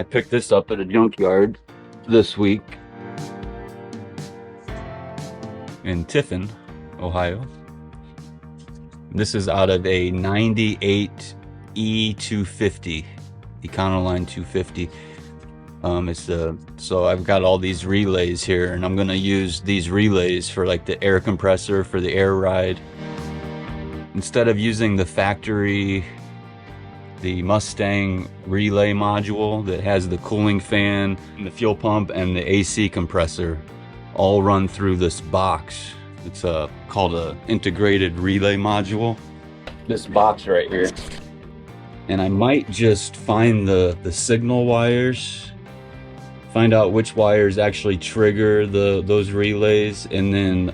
picked this up at a junkyard this week in Tiffin, Ohio. This is out of a 98 E250, Econoline 250. So I've got all these relays here, and I'm gonna use these relays for like the air compressor for the air ride. Instead of using the Mustang relay module that has the cooling fan and the fuel pump and the AC compressor all run through this box. It's called a integrated relay module. This box right here. And I might just find the signal wires, find out which wires actually trigger those relays, and then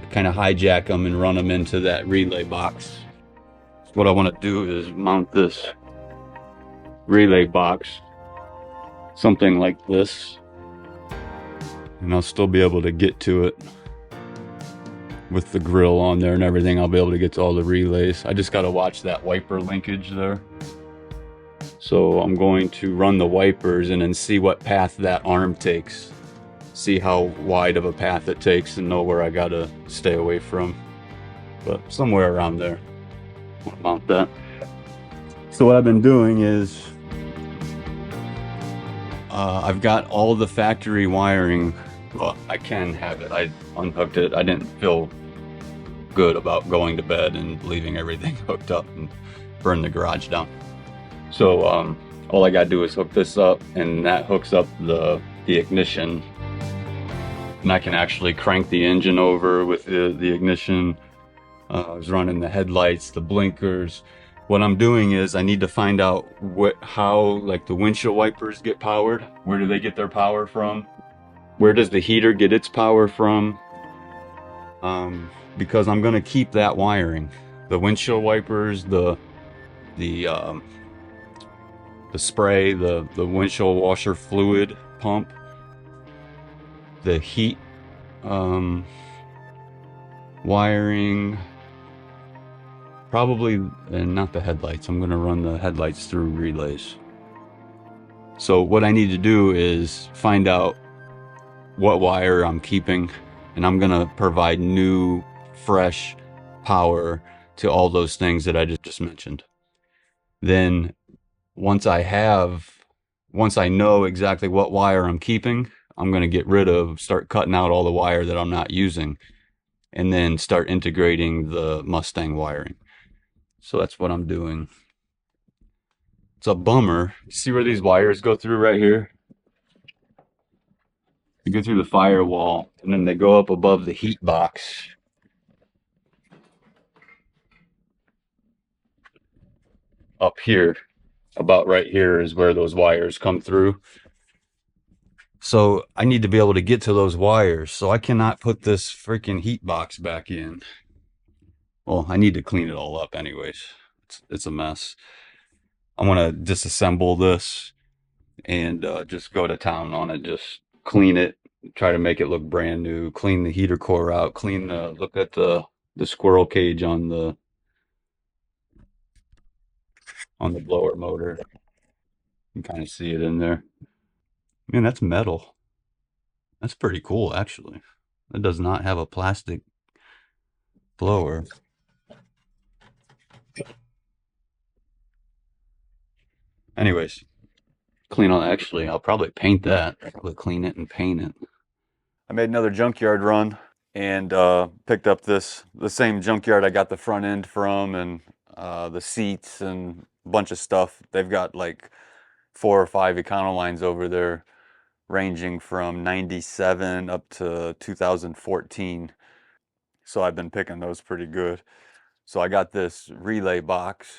kind of hijack them and run them into that relay box. What I want to do is mount this relay box, something like this, and I'll still be able to get to it with the grill on there and everything. I'll be able to get to all the relays. I just got to watch that wiper linkage there. So I'm going to run the wipers and then see what path that arm takes. See how wide of a path it takes and know where I gotta stay away from. But somewhere around there. I'll mount that. So what I've been doing is I've got all the factory wiring. Well, I can have it. I unhooked it. I didn't feel good about going to bed and leaving everything hooked up and burn the garage down. So all I gotta do is hook this up, and that hooks up the ignition. And I can actually crank the engine over with the ignition. I was running the headlights, the blinkers. What I'm doing is I need to find out how like the windshield wipers get powered. Where do they get their power from? Where does the heater get its power from? Because I'm gonna keep that wiring. The windshield wipers, the spray, the windshield washer fluid pump, the heat wiring, probably, and not the headlights. I'm gonna run the headlights through relays. So what I need to do is find out what wire I'm keeping, and I'm gonna provide new, fresh power to all those things that I just mentioned. Then once I know exactly what wire I'm keeping, I'm gonna start cutting out all the wire that I'm not using, and then start integrating the Mustang wiring. So that's what I'm doing. It's a bummer. See where these wires go through right here? They go through the firewall, and then they go up above the heat box. Up here, about right here is where those wires come through. So I need to be able to get to those wires. So I cannot put this freaking heat box back in. Well, I need to clean it all up anyways. It's a mess. I want to disassemble this and just go to town on it. Just clean it, try to make it look brand new, clean the heater core out, look at the squirrel cage on the blower motor. You can kind of see it in there. Man, that's metal. That's pretty cool, actually. It does not have a plastic blower. Anyways, actually, I'll probably paint that. Probably clean it and paint it. I made another junkyard run and picked up the same junkyard I got the front end from, and the seats and a bunch of stuff. They've got like 4 or 5 Econolines over there, ranging from 97 up to 2014. So I've been picking those pretty good. So I got this relay box.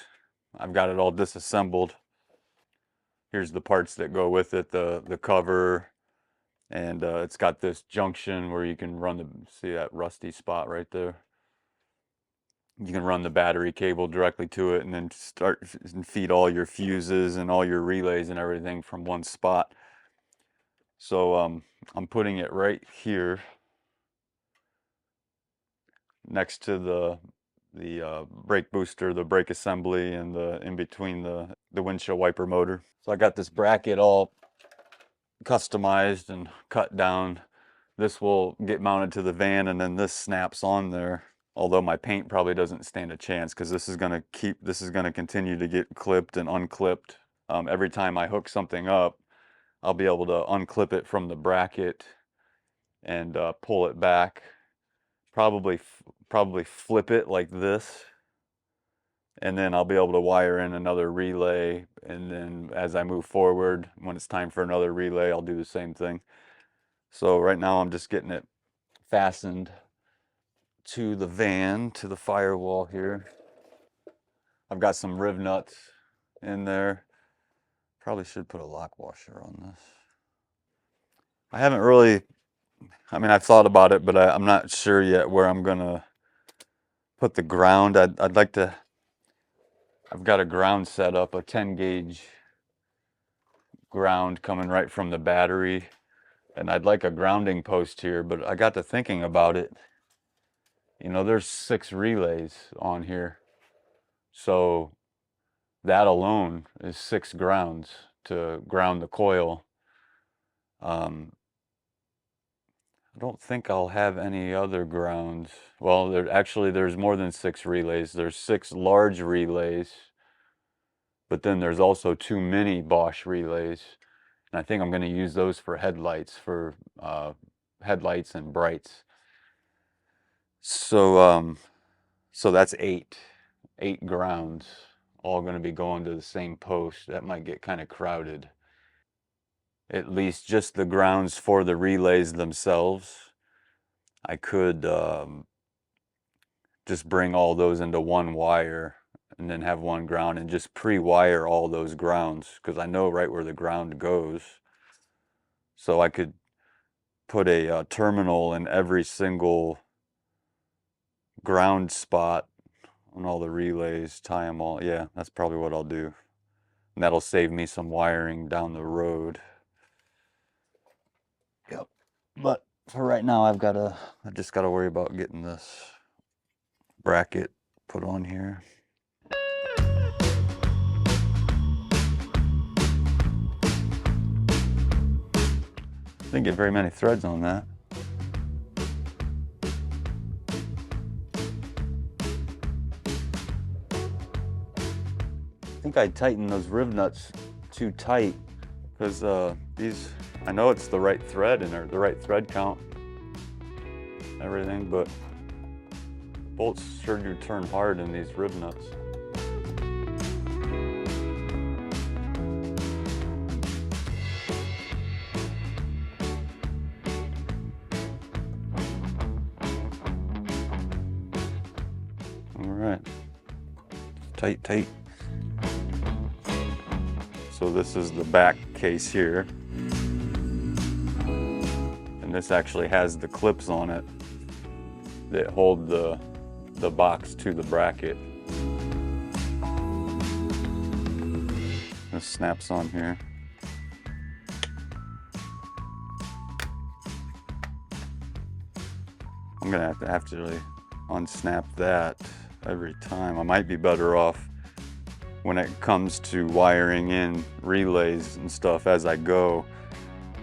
I've got it all disassembled. Here's the parts that go with it, the cover, and it's got this junction where you can see that rusty spot right there? You can run the battery cable directly to it and then start and feed all your fuses and all your relays and everything from one spot. So I'm putting it right here next to the the brake booster, the brake assembly, and the in between the windshield wiper motor. So I got this bracket all customized and cut down. This will get mounted to the van, and then this snaps on there. Although my paint probably doesn't stand a chance, because this is going to continue to get clipped and unclipped. Every time I hook something up, I'll be able to unclip it from the bracket and pull it back. Probably flip it like this, and then I'll be able to wire in another relay. And then as I move forward, when it's time for another relay, I'll do the same thing. So right now I'm just getting it fastened to the van, to the firewall here. I've got some riv nuts in there. Probably should put a lock washer on this. I haven't really, I mean, I've thought about it, but I'm not sure yet where I'm gonna put the ground. I'd like to, I've got a ground set up, a 10 gauge ground coming right from the battery, and I'd like a grounding post here, but I got to thinking about it. You know, there's 6 relays on here, so that alone is 6 grounds to ground the coil. I don't think I'll have any other grounds. Well, there's more than 6 relays. There's 6 large relays, but then there's also 2 mini Bosch relays, and I think I'm going to use those for headlights, headlights and brights. So so that's 8 grounds, all going to be going to the same post. That might get kind of crowded. At least just the grounds for the relays themselves. I could just bring all those into one wire and then have one ground and just pre-wire all those grounds, because I know right where the ground goes. So I could put a terminal in every single ground spot on all the relays, tie them all. Yeah, that's probably what I'll do. And that'll save me some wiring down the road. Yep. But for right now, I just gotta worry about getting this bracket put on here. Didn't get very many threads on that. I think I tightened those riv nuts too tight, because these, I know it's the right thread and the right thread count, everything, but bolts sure do turn hard in these riv nuts. All right, tight, tight. So this is the back case here, and this actually has the clips on it that hold the box to the bracket. This snaps on here. I'm gonna have to really unsnap that every time. I might be better off when it comes to wiring in relays and stuff as I go.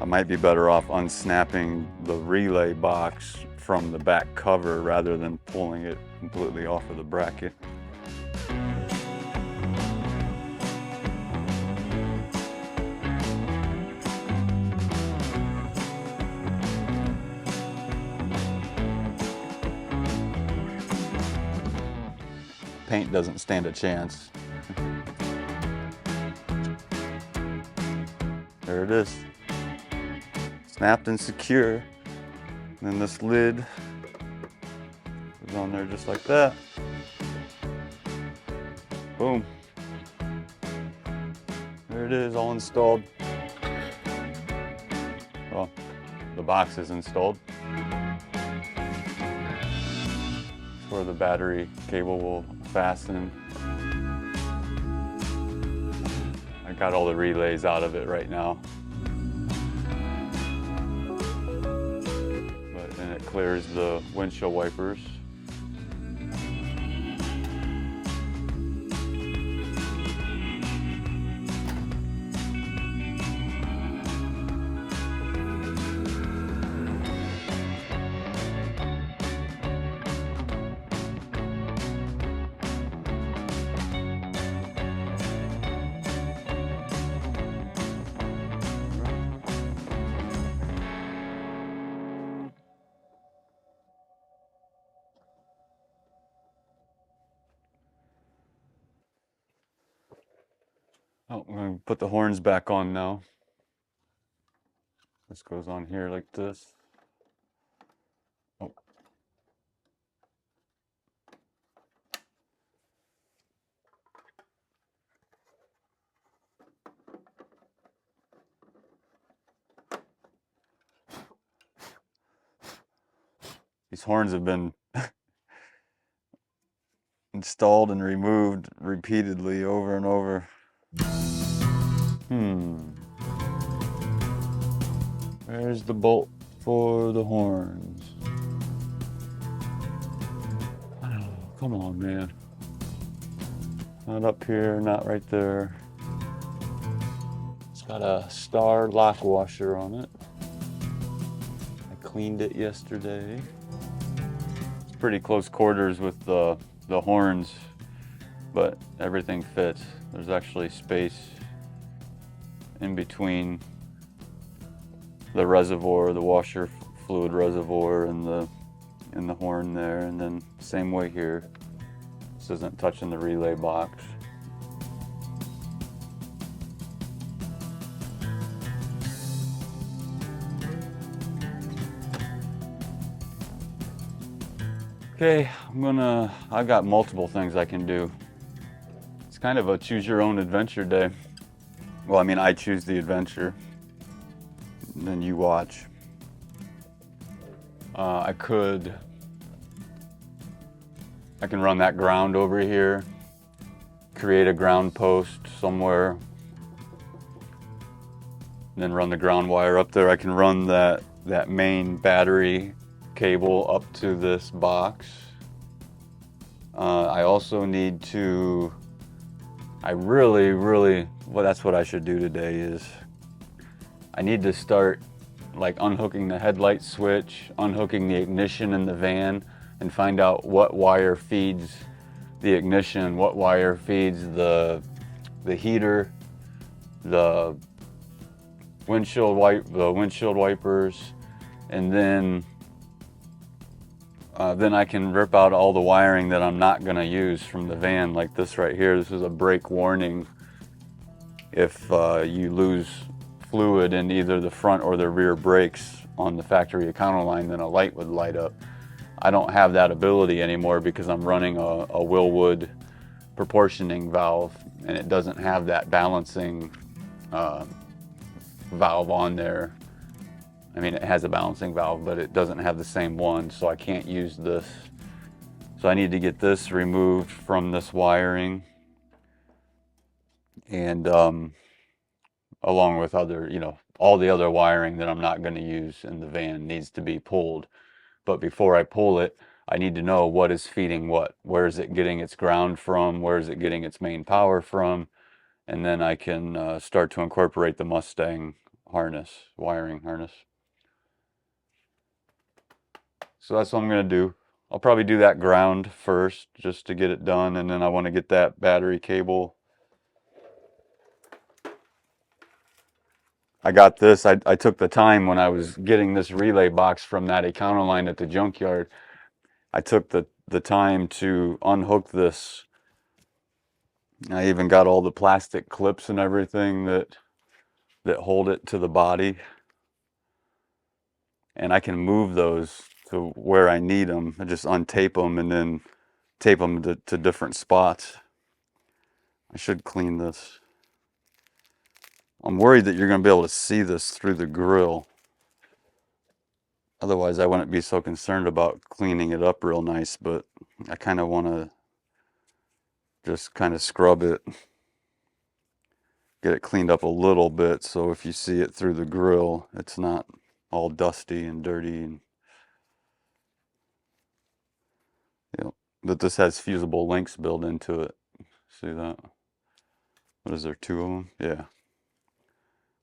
I might be better off unsnapping the relay box from the back cover rather than pulling it completely off of the bracket. Paint doesn't stand a chance. There it is, snapped and secure. And then this lid is on there just like that. Boom. There it is, all installed. Well, the box is installed. That's where the battery cable will fasten. I got all the relays out of it right now. But then it clears the windshield wipers. Oh, I'm gonna put the horns back on now. This goes on here like this. Oh. These horns have been installed and removed repeatedly over and over. Where's the bolt for the horns? Oh, come on, man. Not up here, not right there. It's got a star lock washer on it. I cleaned it yesterday. It's pretty close quarters with the horns, but everything fits. There's actually space in between the reservoir, the washer fluid reservoir, and the horn there, and then same way here. This isn't touching the relay box. Okay, I've got multiple things I can do. It's kind of a choose your own adventure day. Well, I mean, I choose the adventure, and then you watch. I can run that ground over here, create a ground post somewhere, and then run the ground wire up there. I can run that main battery cable up to this box. I also need to, well, that's what I should do today is I need to start like unhooking the headlight switch, unhooking the ignition in the van, and find out what wire feeds the ignition, what wire feeds the heater, the windshield wipers, and then I can rip out all the wiring that I'm not going to use from the van, like this right here. This is a brake warning. If you lose fluid in either the front or the rear brakes on the factory Econoline, then a light would light up. I don't have that ability anymore because I'm running a Willwood proportioning valve, and it doesn't have that balancing valve on there. I mean, it has a balancing valve, but it doesn't have the same one, so I can't use this. So I need to get this removed from this wiring, and along with other, all the other wiring that I'm not going to use in the van needs to be pulled. But before I pull it, I need to know what is feeding what. Where is it getting its ground from? Where is it getting its main power from? And then I can start to incorporate the Mustang wiring harness. So that's what I'm going to do. I'll probably do that ground first just to get it done, and then I want to get that battery cable. I got this. I took the time when I was getting this relay box from that Econoline at the junkyard. I took the time to unhook this. I even got all the plastic clips and everything that hold it to the body. And I can move those to where I need them. I just untape them and then tape them to different spots. I should clean this. I'm worried that you're going to be able to see this through the grill. Otherwise, I wouldn't be so concerned about cleaning it up real nice, but I kind of want to just kind of scrub it, get it cleaned up a little bit, so if you see it through the grill, it's not all dusty and dirty. And, but this has fusible links built into it. See that? What is there, 2 of them? Yeah.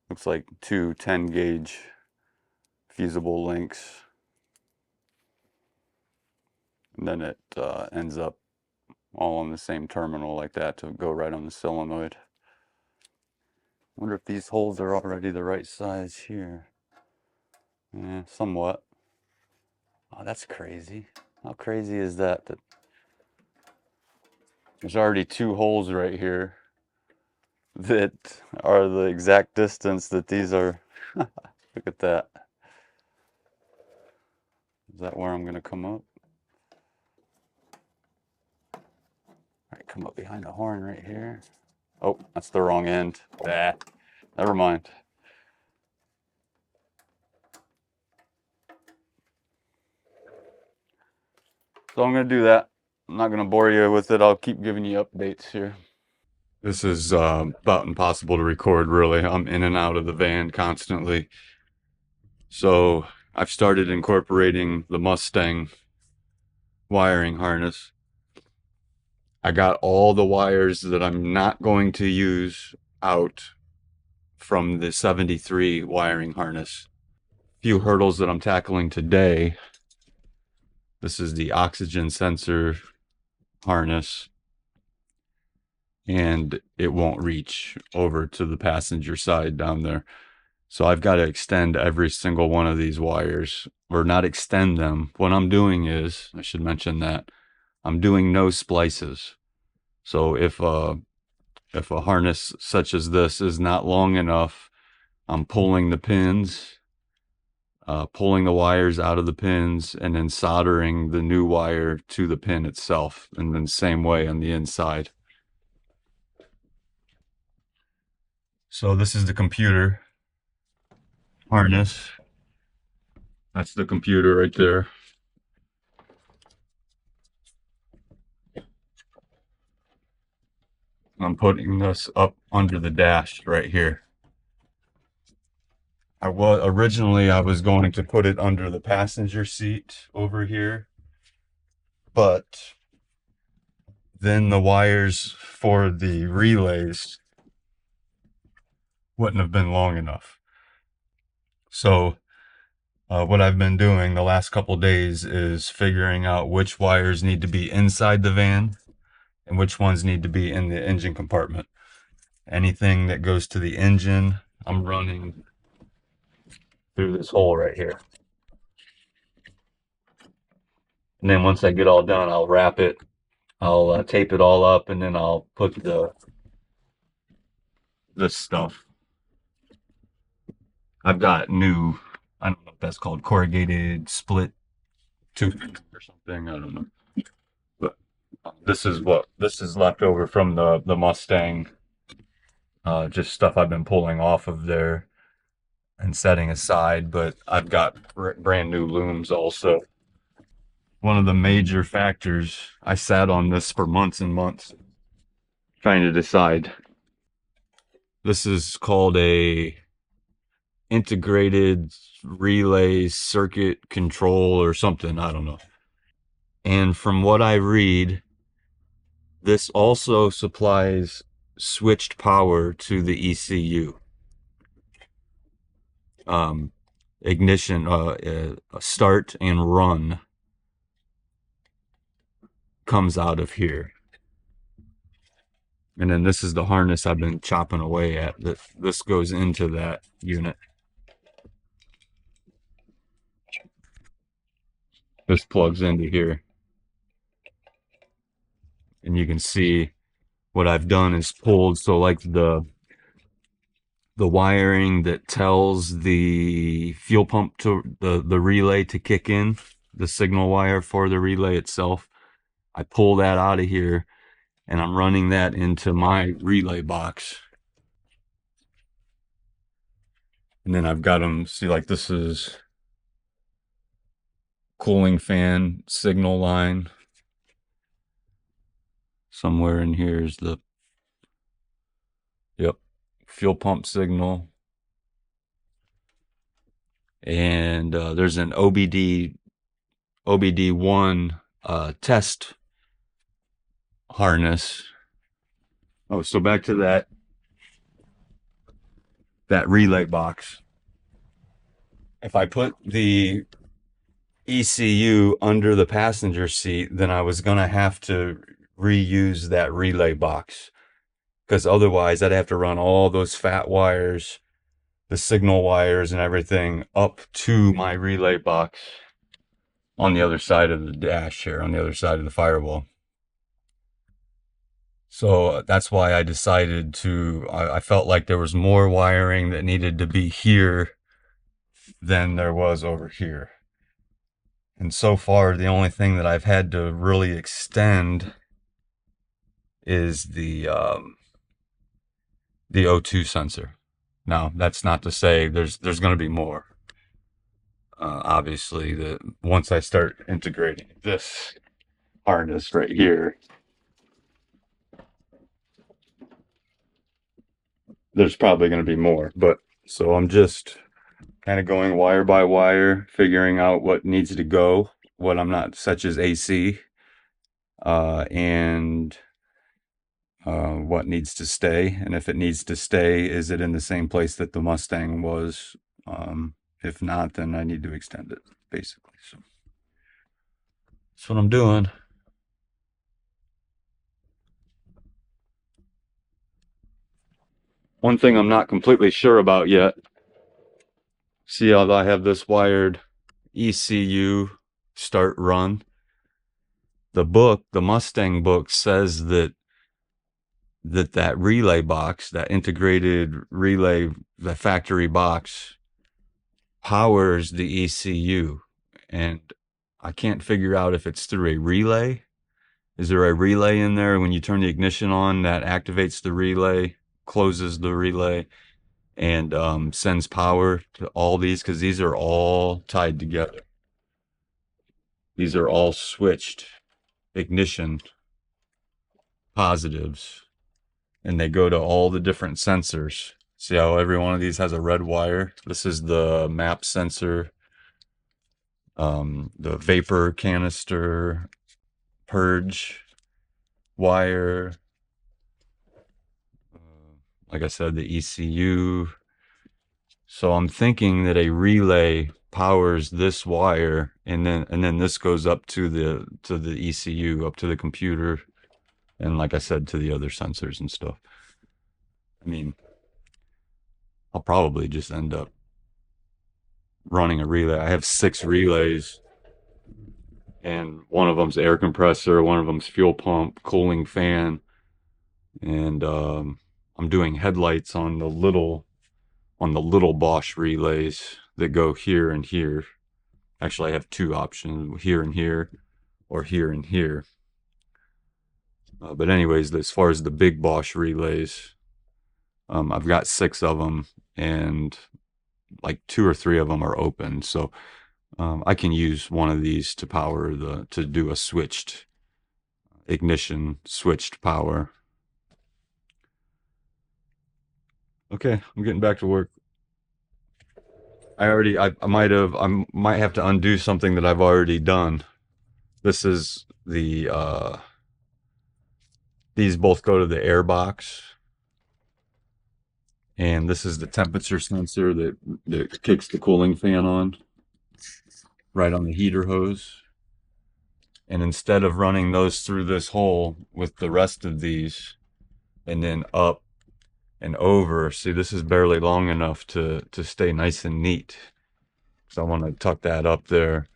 Looks like 2 10-gauge fusible links. And then it ends up all on the same terminal like that to go right on the solenoid. Wonder if these holes are already the right size here. Yeah, somewhat. Oh, that's crazy. How crazy is that? That there's already 2 holes right here. that are the exact distance that these are. Look at that. Is that where I'm going to come up? All right, come up behind the horn right here. Oh, that's the wrong end. Ah, never mind. So I'm going to do that. I'm not going to bore you with it. I'll keep giving you updates here. This is about impossible to record, really. I'm in and out of the van constantly. So I've started incorporating the Mustang wiring harness. I got all the wires that I'm not going to use out from the 73 wiring harness. Few hurdles that I'm tackling today. This is the oxygen sensor harness, and it won't reach over to the passenger side down there. So I've got to extend every single one of these wires, or not extend them. What I'm doing is, I should mention that, I'm doing no splices. So if a harness such as this is not long enough, I'm pulling the pins, pulling the wires out of the pins, and then soldering the new wire to the pin itself. And then same way on the inside. So this is the computer harness. That's the computer right there. I'm putting this up under the dash right here. Originally I was going to put it under the passenger seat over here, but then the wires for the relays wouldn't have been long enough. So what I've been doing the last couple days is figuring out which wires need to be inside the van and which ones need to be in the engine compartment. Anything that goes to the engine, I'm running through this hole right here. And then once I get all done, I'll wrap it, I'll tape it all up, and then I'll put this stuff. I've got new, I don't know if that's called corrugated split tubing or something, I don't know. But this is left over from the Mustang, just stuff I've been pulling off of there and setting aside, but I've got brand new looms also. One of the major factors, I sat on this for months and months trying to decide. This is called a integrated relay circuit control or something, I don't know. And from what I read, this also supplies switched power to the ECU. Ignition, start and run comes out of here. And then this is the harness I've been chopping away at. This goes into that unit. This plugs into here. And you can see what I've done is pulled, so like the wiring that tells the fuel pump to the relay to kick in, the signal wire for the relay itself, I pull that out of here and I'm running that into my relay box. And then I've got them, see, like this is cooling fan signal line. Somewhere in here is the, yep, fuel pump signal. And there's an OBD1 test harness. Oh, so back to that relay box. If I put the ECU under the passenger seat, then I was gonna have to reuse that relay box, because otherwise I'd have to run all those fat wires, the signal wires and everything up to my relay box on the other side of the dash here, on the other side of the firewall. So that's why I decided I felt like there was more wiring that needed to be here than there was over here. And so far, the only thing that I've had to really extend is the O2 sensor. Now, that's not to say there's going to be more. Obviously, once I start integrating this harness right here, there's probably going to be more. But so I'm just kind of going wire by wire, figuring out what needs to go, what I'm not, such as AC, and what needs to stay. And if it needs to stay, is it in the same place that the Mustang was? If not, then I need to extend it, basically. So that's what I'm doing. One thing I'm not completely sure about yet, see how I have this wired ECU start run. The book, the Mustang book, says that relay box, that integrated relay, the factory box, powers the ECU. And I can't figure out if it's through a relay. Is there a relay in there when you turn the ignition on that activates the relay, closes the relay, and sends power to all these? Because these are all tied together. These are all switched ignition positives, and they go to all the different sensors. See how every one of these has a red wire? This is the map sensor, the vapor canister, purge wire, like I said, the ECU. So I'm thinking that a relay powers this wire, and then this goes up to the ECU, up to the computer, and like I said, to the other sensors and stuff. I mean, I'll probably just end up running a relay. I have 6 relays, and one of them's air compressor, one of them's fuel pump, cooling fan, and I'm doing headlights on the little Bosch relays that go here and here. Actually, I have 2 options, here and here, or here and here. But anyways, as far as the big Bosch relays, I've got 6 of them, and like 2 or 3 of them are open. So I can use one of these to power to do a switched ignition, switched power. Okay, I'm getting back to work. I might have to undo something that I've already done. This is the these both go to the air box, and this is the temperature sensor that kicks the cooling fan on, right on the heater hose. And instead of running those through this hole with the rest of these, and then up and over, see, this is barely long enough to stay nice and neat. So I want to tuck that up there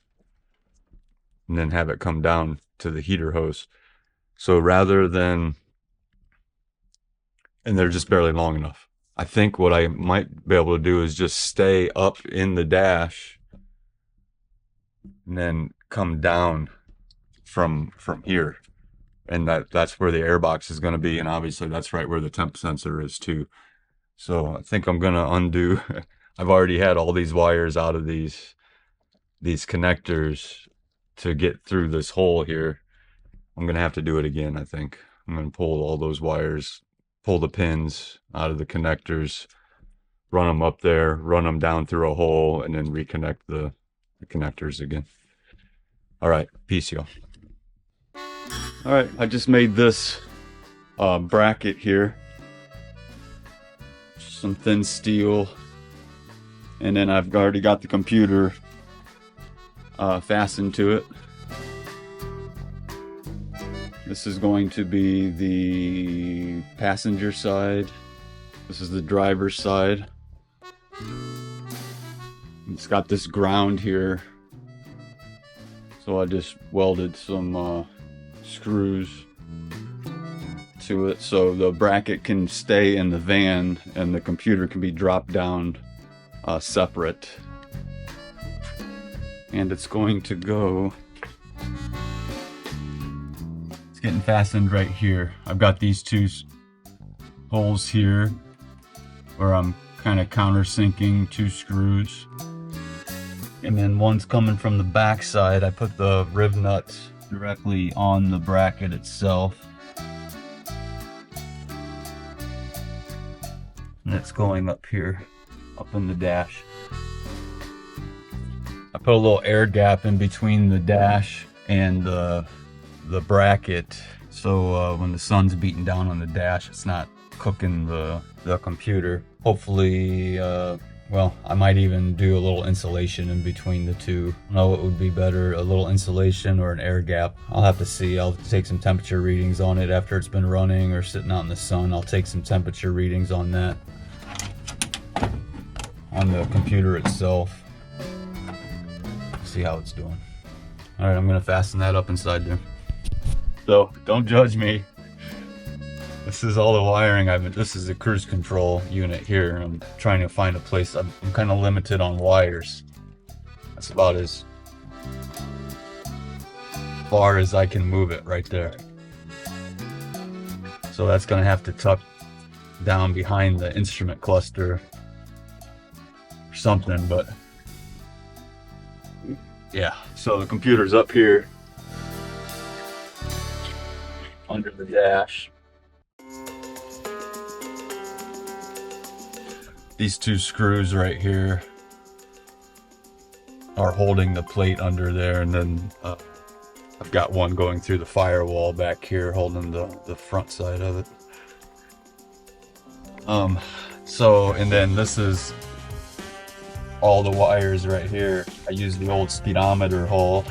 and then have it come down to the heater hose. So rather than, and they're just barely long enough. I think what I might be able to do is just stay up in the dash and then come down from here. And that's where the air box is going to be. And obviously that's right where the temp sensor is too. So I think I'm going to undo. I've already had all these wires out of these connectors to get through this hole here. I'm going to have to do it again, I think. I'm going to pull all those wires, pull the pins out of the connectors, run them up there, run them down through a hole, and then reconnect the connectors again. All right, peace, y'all. All right, I just made this bracket here. Some thin steel. And then I've already got the computer fastened to it. This is going to be the passenger side. This is the driver's side. It's got this ground here. So I just welded some screws to it so the bracket can stay in the van and the computer can be dropped down separate. And it's going to go, it's getting fastened right here. I've got these two holes here where I'm kind of countersinking 2 screws. And then one's coming from the back side. I put the rib nuts directly on the bracket itself. And it's going up here, up in the dash. I put a little air gap in between the dash and the bracket, so when the sun's beating down on the dash, it's not cooking the computer. Hopefully, well, I might even do a little insulation in between the two. I don't know what would be better, a little insulation or an air gap. I'll have to see. I'll take some temperature readings on it after it's been running or sitting out in the sun. I'll take some temperature readings on that, on the computer itself. See how it's doing. All right, I'm gonna fasten that up inside there. So don't judge me. This is all the wiring this is the cruise control unit here. I'm trying to find a place. I'm kind of limited on wires. That's about as far as I can move it right there. So that's gonna have to tuck down behind the instrument cluster or something, but yeah. So the computer's up here under the dash. These 2 screws right here are holding the plate under there, and then I've got one going through the firewall back here holding the front side of it. So, and then this is all the wires right here. I use the old speedometer hole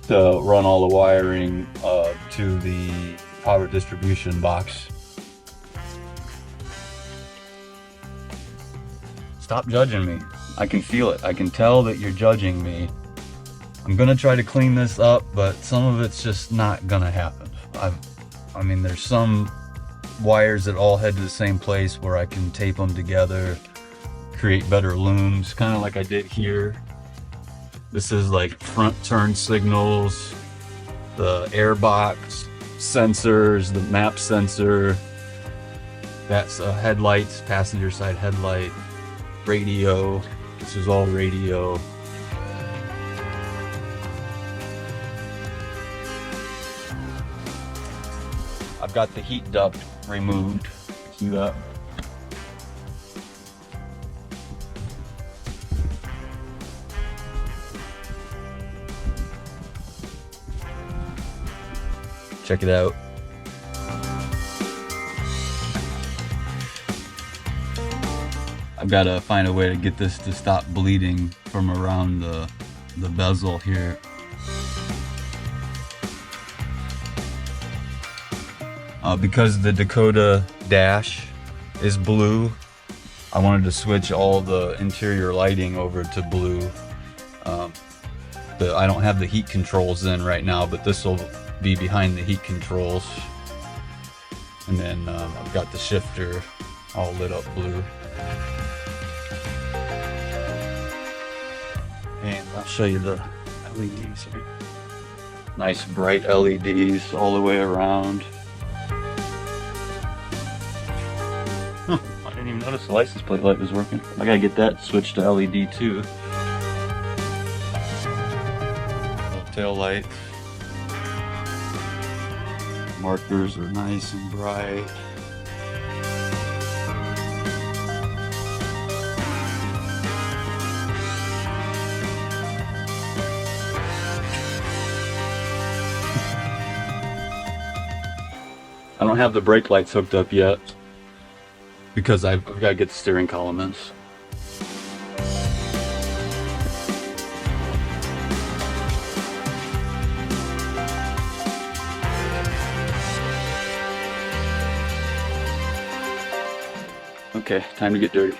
to run all the wiring to the power distribution box. Stop judging me. I can feel it. I can tell that you're judging me. I'm gonna try to clean this up, but some of it's just not gonna happen. I mean, there's some wires that all head to the same place where I can tape them together, create better looms, kind of like I did here. This is like front turn signals, the airbox sensors, the map sensor. That's a headlights, passenger side headlight. Radio, this is all radio. I've got the heat duct removed. See that? Check it out. I've got to find a way to get this to stop bleeding from around the bezel here. Because the Dakota dash is blue, I wanted to switch all the interior lighting over to blue. I don't have the heat controls in right now, but this will be behind the heat controls. And then I've got the shifter all lit up blue. And I'll show you the LEDs here. Nice bright LEDs all the way around. Huh, I didn't even notice the license plate light was working. I gotta get that switched to LED too. Little tail light. Markers are nice and bright. I don't have the brake lights hooked up yet because I've got to get the steering column in. Okay, time to get dirty.